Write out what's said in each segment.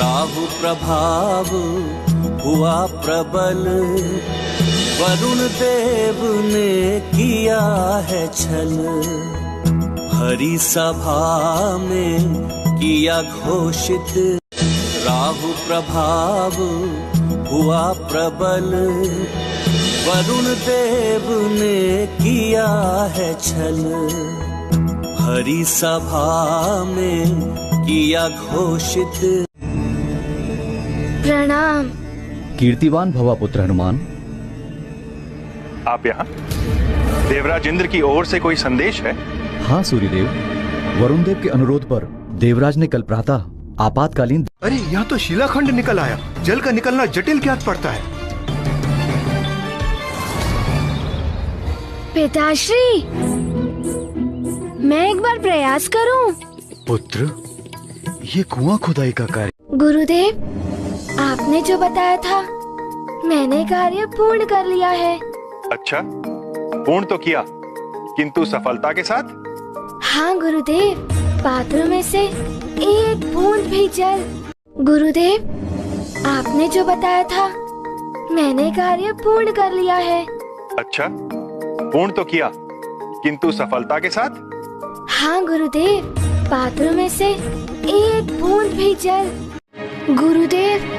राहु प्रभाव हुआ प्रबल, वरुण देव ने किया है छल। हरि सभा में किया घोषित, राहु प्रभाव हुआ प्रबल, वरुण देव ने किया है छल। हरि सभा में किया घोषित। प्रणाम। कीर्तिवान भवा पुत्र हनुमान। आप यहाँ? देवराज इंद्र की ओर से कोई संदेश है? हाँ सूर्यदेव, वरुण देव के अनुरोध पर देवराज ने कल प्रातः आपातकालीन। अरे यहाँ तो शिलाखंड निकल आया। जल का निकलना जटिल क्या पड़ता है। पिताश्री, मैं एक बार प्रयास करूं? पुत्र, ये कुआं खुदाई का कार्य। गुरुदेव, आपने जो बताया था मैंने कार्य पूर्ण कर लिया है। अच्छा, पूर्ण तो किया, किंतु सफलता के साथ? हाँ गुरुदेव, पात्र में से एक बूंद भी जल। गुरुदेव, आपने जो बताया था मैंने कार्य पूर्ण कर लिया है। अच्छा, पूर्ण तो किया, किंतु सफलता के साथ? हाँ गुरुदेव, पात्र में से एक बूंद भी जल। गुरुदेव,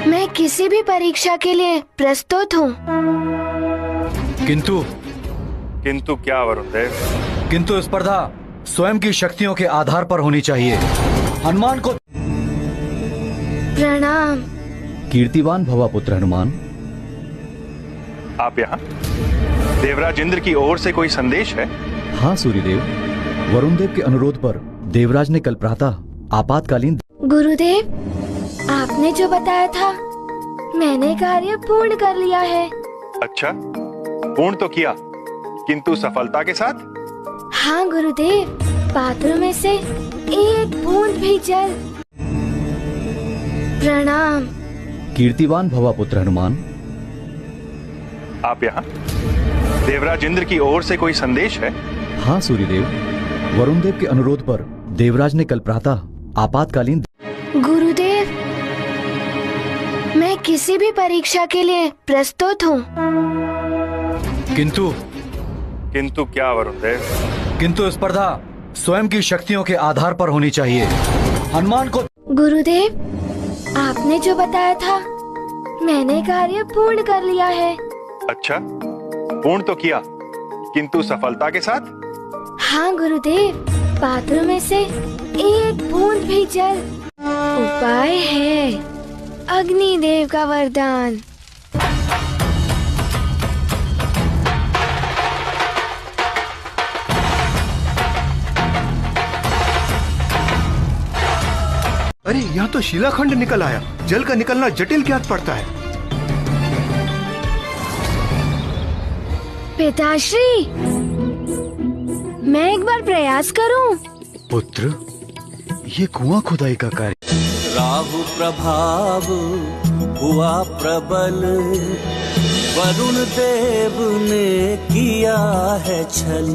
मैं किसी भी परीक्षा के लिए प्रस्तुत हूँ। किंतु क्या वरुण देव? किंतु स्पर्धा स्वयं की शक्तियों के आधार पर होनी चाहिए। हनुमान को प्रणाम। कीर्तिवान भवा पुत्र हनुमान। आप यहाँ? देवराज इंद्र की ओर से कोई संदेश है? हाँ सूर्यदेव, वरुण देव के अनुरोध पर देवराज ने कल प्रातः आपातकालीन। गुरुदेव, आपने जो बताया था मैंने कार्य पूर्ण कर लिया है। अच्छा, पूर्ण तो किया, किंतु सफलता के साथ? हाँ गुरुदेव, पात्र में से एक बूंद भी जल। प्रणाम। कीर्तिवान भवा पुत्र हनुमान। आप यहाँ? देवराज इंद्र की ओर से कोई संदेश है? हाँ सूर्यदेव, वरुण देव के अनुरोध पर देवराज ने कल प्रातः आपातकालीन। गुरुदेव, मैं किसी भी परीक्षा के लिए प्रस्तुत हूँ। किंतु क्या वरुण देव? किंतु स्पर्धा स्वयं की शक्तियों के आधार पर होनी चाहिए। हनुमान को। गुरुदेव, आपने जो बताया था मैंने कार्य पूर्ण कर लिया है। अच्छा, पूर्ण तो किया, किंतु सफलता के साथ? हाँ गुरुदेव, पात्र में से एक बूंद भी जल। उपाय है अग्निदेव का वरदान। अरे यहाँ तो शिलाखंड निकल आया। जल का निकलना जटिल क्या पड़ता है। पिताश्री, मैं एक बार प्रयास करूं? पुत्र, ये कुआं खुदाई का कार्य। राहु प्रभाव हुआ प्रबल, वरुण देव ने किया है छल।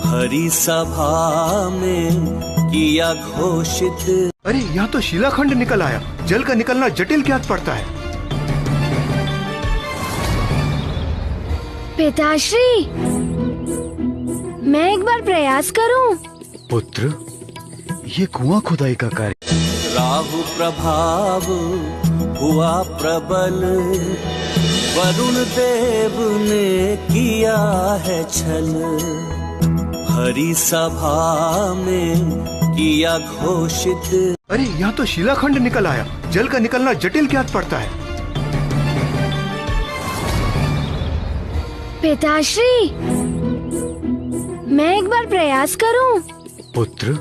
हरि सभा में किया घोषित। अरे यहाँ तो शिलाखंड निकल आया। जल का निकलना जटिल क्या पड़ता है। पिताश्री, मैं एक बार प्रयास करूं? पुत्र, ये कुआं खुदाई का कार्य। राहु प्रभाव हुआ प्रबल, वरुण देव ने किया है छल। हरि सभा में किया घोषित। अरे यहाँ तो शिलाखंड निकल आया। जल का निकलना जटिल क्या पड़ता है। पिताश्री, मैं एक बार प्रयास करूं? पुत्र,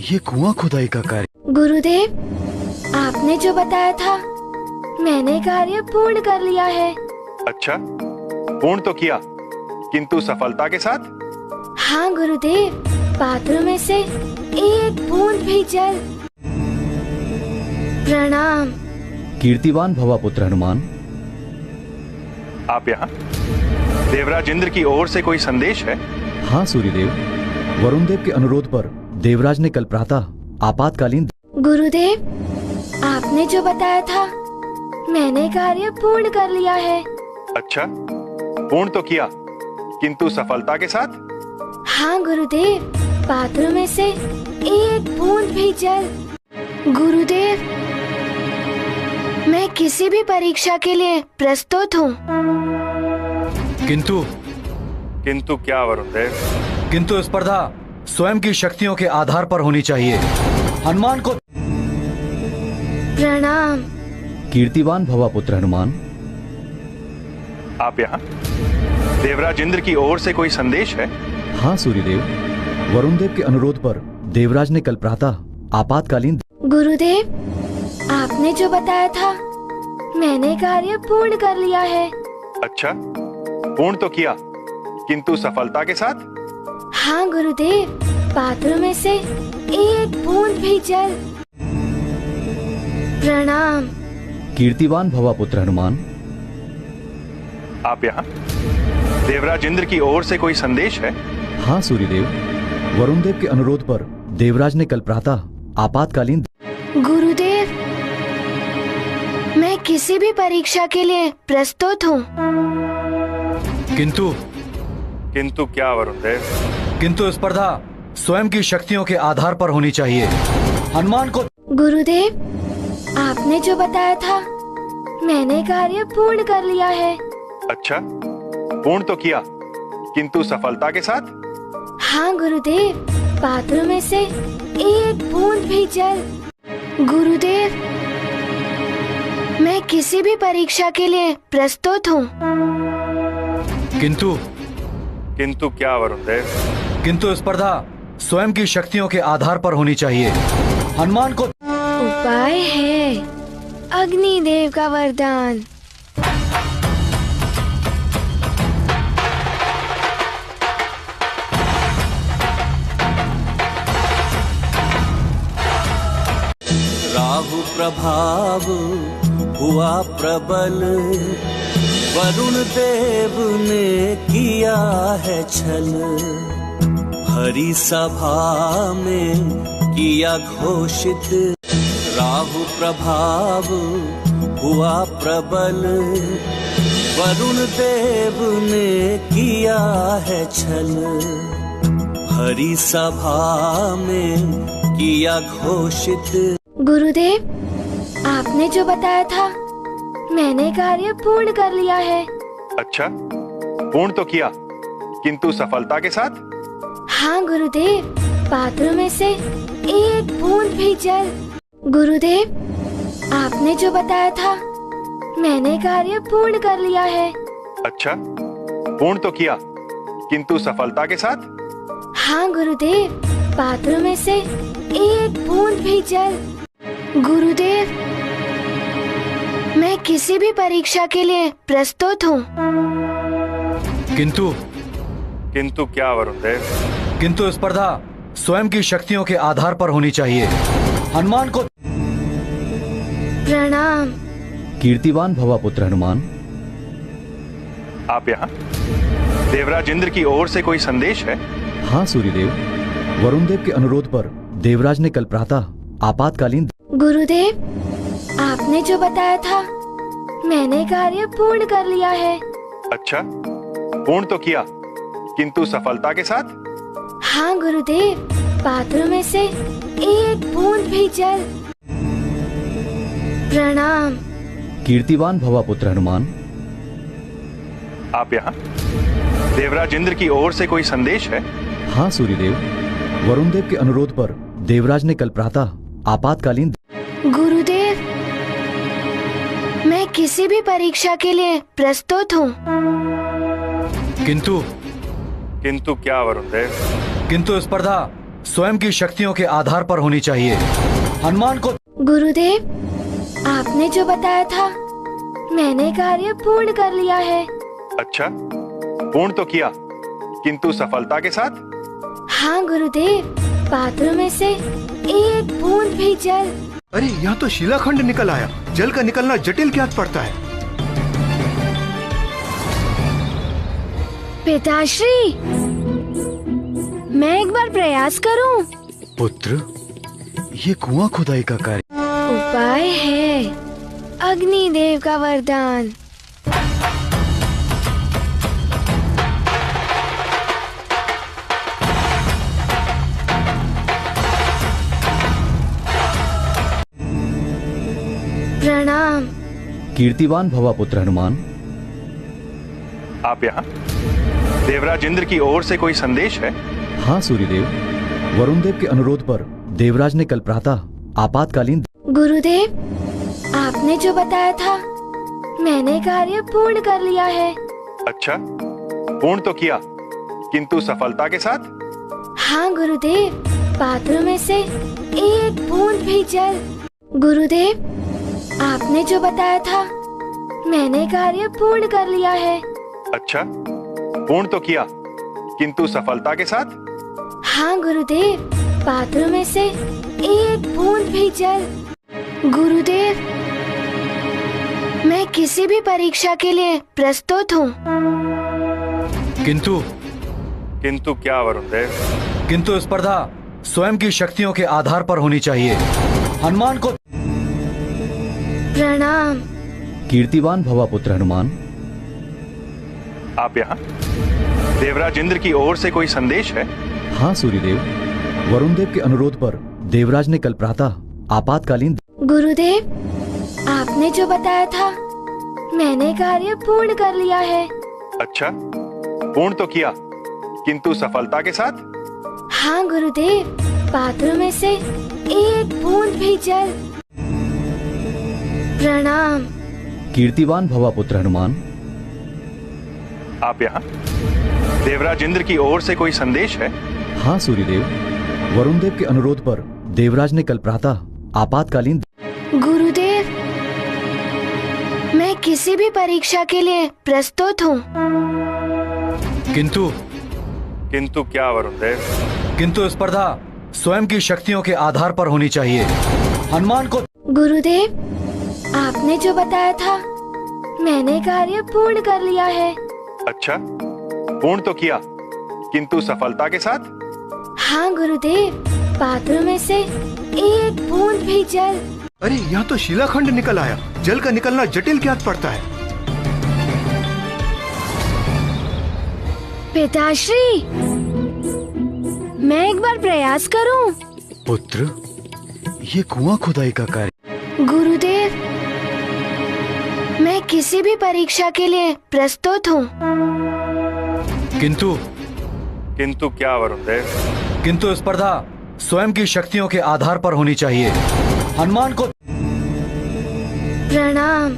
ये कुआं खुदाई का कार्य। गुरुदेव, आपने जो बताया था मैंने कार्य पूर्ण कर लिया है। अच्छा, पूर्ण तो किया, किंतु सफलता के साथ? हाँ गुरुदेव, पात्र में से एक बूंद भी जल। प्रणाम। कीर्तिवान भवा पुत्र हनुमान। आप यहाँ? देवराज इंद्र की ओर से कोई संदेश है? हाँ सूर्यदेव, वरुण देव के अनुरोध पर देवराज ने कल प्रातः आपातकालीन। गुरुदेव, आपने जो बताया था मैंने कार्य पूर्ण कर लिया है। अच्छा, पूर्ण तो किया, किंतु सफलता के साथ? हाँ गुरुदेव, पात्र में से एक बूंद भी जल। गुरुदेव, मैं किसी भी परीक्षा के लिए प्रस्तुत हूँ। किंतु क्या वरुण देव? किंतु स्पर्धा स्वयं की शक्तियों के आधार पर होनी चाहिए। हनुमान को प्रणाम। कीर्तिवान भवा पुत्र हनुमान। आप यहाँ? देवराज इंद्र की ओर से कोई संदेश है? हाँ सूर्यदेव, वरुण देव के अनुरोध पर देवराज ने कल प्रातः आपातकालीन। गुरुदेव, आपने जो बताया था मैंने कार्य पूर्ण कर लिया है। अच्छा, पूर्ण तो किया, किंतु सफलता के साथ? हाँ गुरुदेव, पात्र में से एक बूंद भी जल। प्रणाम। कीर्तिवान भवा पुत्र हनुमान। आप यहाँ? देवराज इंद्र की ओर से कोई संदेश है? हाँ सूर्यदेव, वरुण देव के अनुरोध पर देवराज ने कल प्रातः आपातकालीन। गुरुदेव, मैं किसी भी परीक्षा के लिए प्रस्तुत हूँ। किंतु क्या वरुण देव? किंतु स्पर्धा स्वयं की शक्तियों के आधार पर होनी चाहिए। हनुमान को। गुरुदेव, आपने जो बताया था मैंने कार्य पूर्ण कर लिया है। अच्छा, पूर्ण तो किया, किंतु सफलता के साथ? हाँ गुरुदेव, पात्र में से एक बूंद भी जल। गुरुदेव, मैं किसी भी परीक्षा के लिए प्रस्तुत हूँ। किंतु क्या वरुण देव? किंतु स्पर्धा स्वयं की शक्तियों के आधार पर होनी चाहिए। हनुमान को। उपाय है अग्निदेव का वरदान। राहु प्रभाव हुआ प्रबल, वरुण देव ने किया है छल। हरि सभा में किया घोषित, राहु प्रभाव हुआ प्रबल, वरुण देव ने किया है छल। हरि सभा में किया घोषित। गुरुदेव, आपने जो बताया था मैंने कार्य पूर्ण कर लिया है। अच्छा, पूर्ण तो किया, किंतु सफलता के साथ? हाँ गुरुदेव, पात्र में से एक बूंद भी जल। गुरुदेव, आपने जो बताया था मैंने कार्य पूर्ण कर लिया है। अच्छा, पूर्ण तो किया, किंतु सफलता के साथ? हाँ गुरुदेव, पात्र में से एक बूंद भी जल। गुरुदेव, मैं किसी भी परीक्षा के लिए प्रस्तुत हूँ। किंतु क्या वरुण देव? किंतु स्पर्धा स्वयं की शक्तियों के आधार पर होनी चाहिए। हनुमान को। प्रणाम। कीर्तिवान भवा पुत्र हनुमान। आप यहाँ? देवराज इंद्र की ओर से कोई संदेश है? हाँ सूर्यदेव, वरुण देव के अनुरोध पर देवराज ने कल प्रातः आपातकालीन। गुरुदेव, आपने जो बताया था मैंने कार्य पूर्ण कर लिया है। अच्छा, पूर्ण तो किया, किंतु सफलता के साथ? हाँ गुरुदेव, पात्र में से एक बूंद भी जल। प्रणाम। कीर्तिवान भवा पुत्र हनुमान। आप यहाँ? देवराज इंद्र की ओर से कोई संदेश है? हाँ सूर्यदेव, वरुण देव के अनुरोध पर देवराज ने कल प्रातः आपातकालीन। गुरुदेव, मैं किसी भी परीक्षा के लिए प्रस्तुत हूँ। किंतु क्या वरुण देव? किंतु स्पर्धा स्वयं की शक्तियों के आधार पर होनी चाहिए। हनुमान को। गुरुदेव, आपने जो बताया था मैंने कार्य पूर्ण कर लिया है। अच्छा, पूर्ण तो किया, किंतु सफलता के साथ? हाँ गुरुदेव, पात्र में से एक बूंद भी जल। अरे यहाँ तो शिलाखंड निकल आया। जल का निकलना जटिल क्या पड़ता है? पिताश्री, मैं एक बार प्रयास करूं? पुत्र, ये कुआं खुदाई का कार्य। उपाय है अग्निदेव का वरदान। प्रणाम। कीर्तिवान भवा पुत्र हनुमान। आप यहाँ देवराज इंद्र की ओर से कोई संदेश है? हाँ सूर्यदेव, वरुण देव के अनुरोध पर देवराज ने कल प्रातः आपातकालीन। गुरुदेव, आपने जो बताया था मैंने कार्य पूर्ण कर लिया है। अच्छा, पूर्ण तो किया, किंतु सफलता के साथ? हाँ गुरुदेव, पात्र में से एक बूंद भी जल। गुरुदेव, आपने जो बताया था मैंने कार्य पूर्ण कर लिया है। अच्छा, पूर्ण तो किया, किंतु सफलता के साथ? हाँ गुरुदेव, पात्र में से एक बूंद भी जल। गुरुदेव, मैं किसी भी परीक्षा के लिए प्रस्तुत हूँ। किंतु क्या वरुण देव? किंतु स्पर्धा स्वयं की शक्तियों के आधार पर होनी चाहिए। हनुमान को प्रणाम। कीर्तिवान भवा पुत्र हनुमान। आप यहाँ देवराज इंद्र की ओर से कोई संदेश है? हाँ सूर्यदेव, वरुण देव के अनुरोध पर देवराज ने कल प्रातः आपातकालीन। गुरुदेव, आपने जो बताया था मैंने कार्य पूर्ण कर लिया है। अच्छा, पूर्ण तो किया, किंतु सफलता के साथ? हाँ गुरुदेव, पात्र में से एक बूंद भी जल। प्रणाम। कीर्तिवान भवा पुत्र हनुमान। आप यहाँ देवराज इंद्र की ओर से कोई संदेश है? हाँ सूर्यदेव, वरुण देव के अनुरोध पर देवराज ने कल प्रातः आपातकालीन। गुरुदेव, मैं किसी भी परीक्षा के लिए प्रस्तुत हूँ। किंतु क्या वरुण देव? किंतु स्पर्धा स्वयं की शक्तियों के आधार पर होनी चाहिए। हनुमान को गुरुदेव, आपने जो बताया था मैंने कार्य पूर्ण कर लिया है। अच्छा, पूर्ण तो किया, किंतु सफलता के साथ? हाँ गुरुदेव, पात्र में से एक बूंद भी जल। अरे यहाँ तो शिलाखंड निकल आया। जल का निकलना जटिल क्या पड़ता है? पिताश्री, मैं एक बार प्रयास करूं? पुत्र, ये कुआं खुदाई का कार्य। गुरुदेव, मैं किसी भी परीक्षा के लिए प्रस्तुत हूँ। किंतु क्या वरुण देव? किंतु स्पर्धा स्वयं की शक्तियों के आधार पर होनी चाहिए। हनुमान को प्रणाम।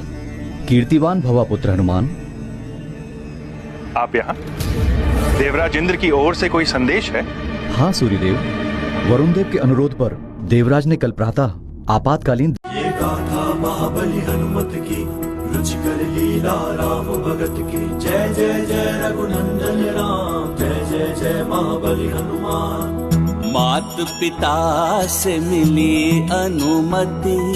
कीर्तिवान भवा पुत्र हनुमान। आप यहाँ देवराज इंद्र की ओर से कोई संदेश है? हाँ सूर्यदेव, वरुण देव के अनुरोध पर देवराज ने कल प्रातः आपातकालीन। ये गाथा महाबली हनुमत की, रुचिकर लीला राम भगत की। जय जय जय रघुनंदन राम, जय जय जय महाबली हनुमान। मात पिता से मिली अनुमति।